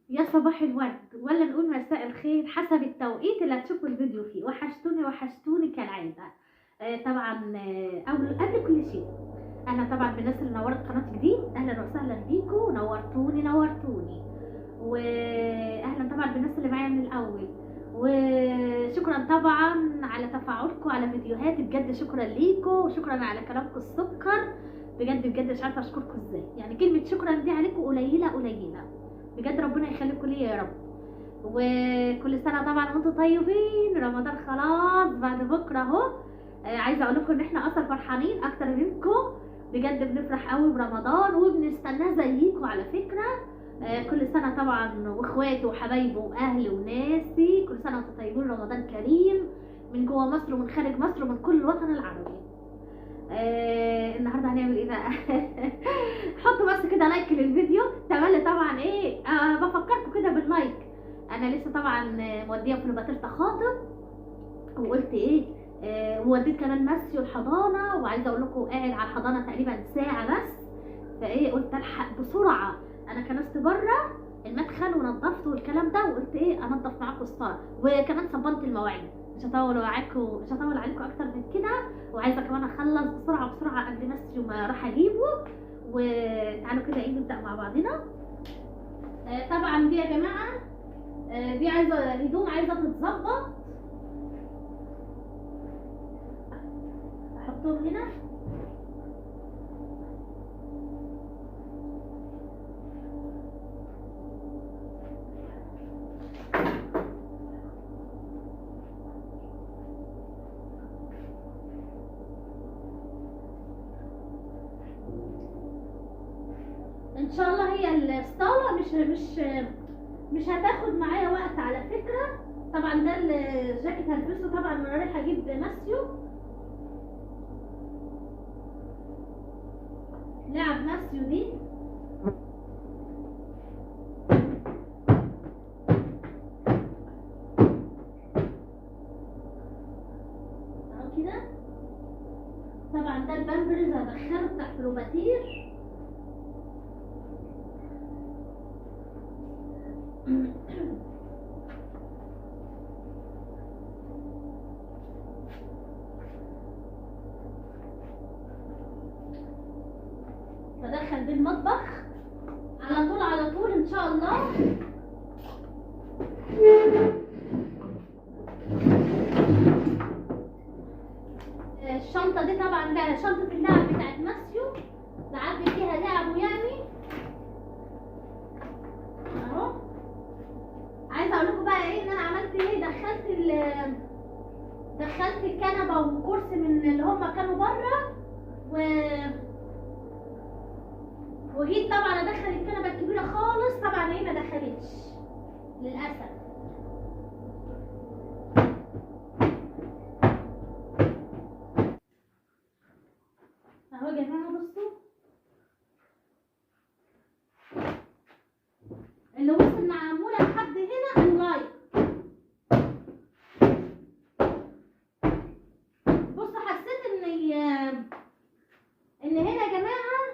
يا صباح الورد ولا نقول مساء الخير حسب التوقيت اللي هتشوفوا الفيديو فيه. وحشتوني كالعادة. طبعا قبل كل شيء اهلا طبعا بالناس اللي نورت قناه جديد، اهلا وسهلا بيكم، نورتوني واهلا طبعا بالناس اللي معايا من الاول، وشكرا طبعا على تفاعلكم على فيديوهاتي، بجد شكرا ليكم وشكرا على كلامكم السكر، بجد مش عارفه اشكركم ازاي، يعني كلمه شكرا دي عليكم قليله بجد، ربنا يخليكم ليا يا رب. وكل سنه طبعا وانتم طيبين، رمضان خلاص بعد بكره اهو. عايزه اقول لكم ان احنا اصلا فرحانين اكتر منكم، بجد بنفرح قوي برمضان وبنستناه زيكم على فكره. كل سنه طبعا واخواتي وحبايبي واهلي وناسي، كل سنه وانتم طيبين، رمضان كريم من جوه مصر ومن خارج مصر ومن كل الوطن العربي. النهارده هنعمل ايه بقى؟ حطوا بس كده لايك للفيديو، تملي طبعا ايه، بفكركم كده باللايك. انا لسه طبعا موديه في نباتات تخاطب، وقلت ايه، ووديت كمان ماسيو الحضانه، وعايزه اقول لكم قاعد على الحضانه تقريبا ساعه بس، فايه قلت الحق بسرعه، انا كنست بره المدخل ونظفته والكلام ده، وقلت ايه انضف معاكم الصاله، وكمان صبنت المواعين، مش هطول عليكم اكتر من كده، وعايزه كمان اخلص بسرعه قبل ماسيو ما راح اجيبه. وتعالوا كده ايه نبدا مع بعضنا. طبعا دي يا جماعه، دي عايزه هدوم عايزه تتظبط، احطهم هنا. ان شاء الله هي الصاله مش هتاخد معايا وقت على فكره. طبعا ده الجاكيت هلبسه طبعا وانا رايحه اجيب ماسيو، لعب ماسيو دي. اهو كده، طبعا ده البامبرز هدخله تحت روباتير. بدخل دي المطبخ على طول ان شاء الله. الشنطه دي طبعا لا شنطه اللعب بتاعت ماسيو، بعبي فيها لعبه يعني اهو. عايزه اقول لكم بقى ايه ان انا عملت ايه، دخلت الكنبه وكرسي من اللي هم كانوا بره، وجيت طبعا ادخل الكنبه الكبيره خالص، طبعا هي ما دخلتش للاسف. اهو يا جماعه بصوا، اللي وصل معموله لحد هنا اللايك. بصوا حسيت ان هنا يا جماعه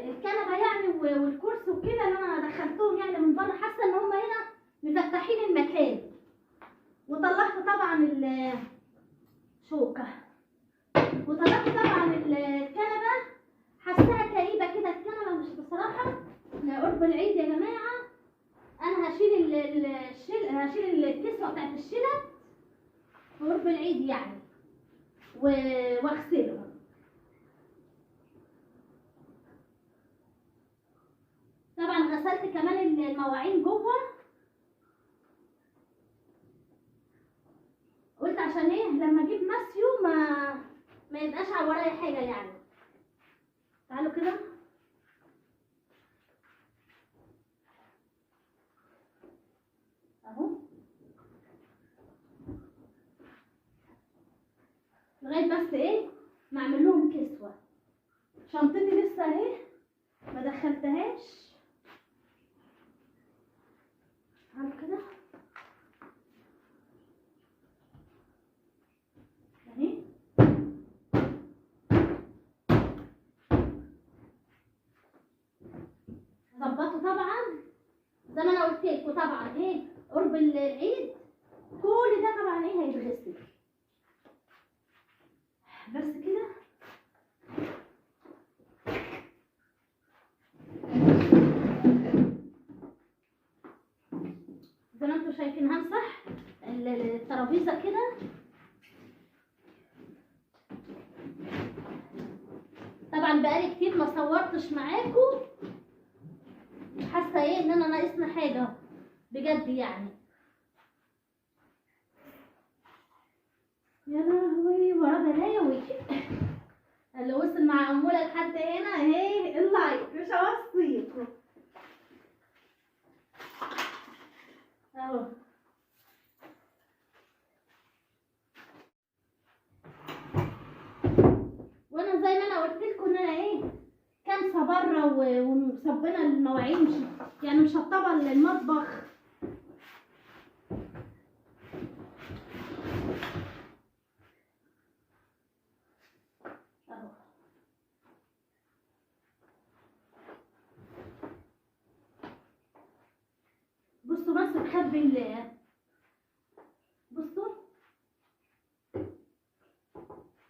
الكنبه يعني والكرسي وكده اللي انا دخلتهم يعني من بره، حاسه ان هم هنا مفتحين المكان. وطلعت طبعا الشوكه، وطلعت طبعا الكنبه، حاساها كئيبه كده الكنبه، مش بصراحه. قرب العيد يا جماعه انا هشيل الكسوه بتاعت الشلت في قرب العيد يعني، واغسلهم. طبعا غسلت كمان المواعين جوه، قلت عشان ايه لما اجيب ماسيو ما يبقاش على ورايا حاجه يعني. تعالوا كده اهو، لغايه بس ايه ما اعمل لهم كسوه. شنطتي لسه اهي ما دخلتهاش. تعالوا كده اهي، ظبطوا طبعا زي ما انا قلت لكم طبعا ايه قرب العيد كل ده طبعا ايه هيتغسل. بس كده زي ما انتم شايفين همسح الترابيزه كده. طبعا بقالي كتير ما صورتش معاكم، حاسه ايه ان انا ناقصنا حاجه بجد يعني. يا لهوي ورا بلاوي. اللي وصل مع اموله لحد هنا اهي اللايك، مش هوصيكم اهو. وانا زي ما انا قلت لكم ان انا ايه كنسه بره ومصبنه المواعين، يعني مشطبه المطبخ. اهو بصوا بس بخبي بصوا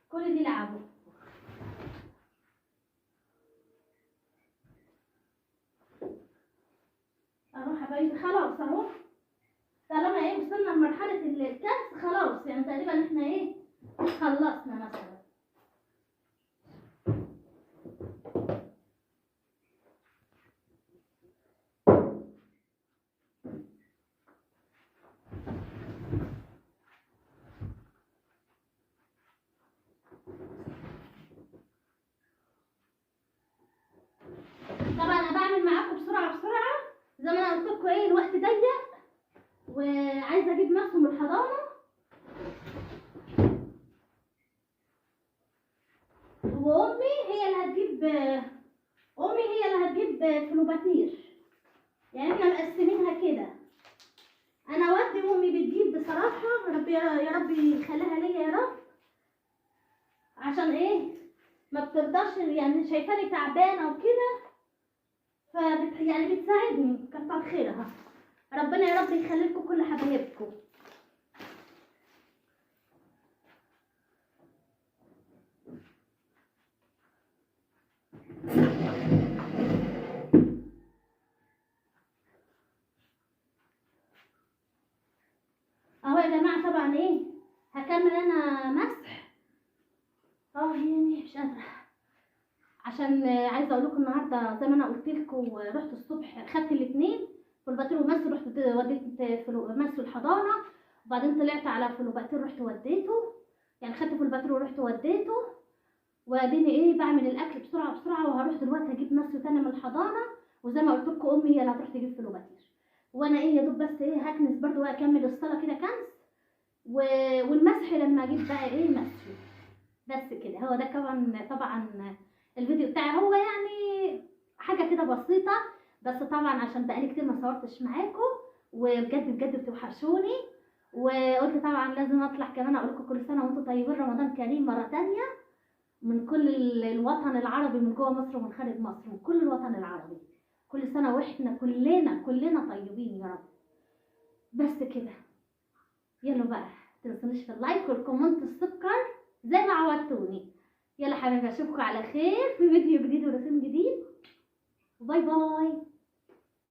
كل دي لعبه. اهو حبايبي خلاص اهو، طالما ايه وصلنا لمرحله الكنس خلاص، يعني تقريبا احنا ايه خلصنا مثلا. طبعا انا بعمل معاكم بسرعه بسرعه زي ما انا قلت لكم ايه الوقت ضيق وعايزه اجيب نفسه من الحضانه. وامي هي اللي هتجيب فلوباتير، يعني احنا مقسمينها كده. انا والدي وامي بتجيب بصراحه، ربي يا رب يخليها ليا يا رب، عشان ايه ما بترضاش يعني شايفاني تعبانه وكده، يعني بتساعدني كتر خيرها. ربنا يا رب يخلي لكم كل حبايبكم. اهو يا جماعه طبعا ايه هكمل انا مسح يعني مش قادره، عشان عايزه اقول لكم النهارده زي ما انا قلت لكم رحت الصبح خدت الاثنين فلوباتير ومس، رحت وديت مس الحضانه، وبعدين طلعت على فلوباتير رحت وديته، يعني خدت فلوباتير ورحت وديته، واديني ايه بعمل الاكل بسرعه بسرعه، وهروح دلوقتي اجيب مس تاني من الحضانه، وزي ما قلت لكم امي هي اللي هتروح تجيب فلوباتير، وانا ايه يا دوب بس ايه هكنس برده واكمل الصلاه كده كنس والمسح لما اجيب بقى ايه مسح. بس كده هو ده طبعا الفيديو بتاعي هو يعني حاجه كده بسيطه، بس طبعا عشان بقالي كتير ما صورتش معاكم وبجد بجد بتوحشوني، وقلت طبعا لازم اطلع كمان اقول لكم كل سنه وانتم طيبين، رمضان كريم مره تانية من كل الوطن العربي، من جوه مصر ومن خارج مصر وكل الوطن العربي، كل سنه واحنا كلنا طيبين يا رب. بس كده يلا بقى متنسونيش في اللايك والكومنت السكر زي ما عودتوني. يلا حبايبي اشوفكم على خير في فيديو جديد ورسم جديد، باي باي.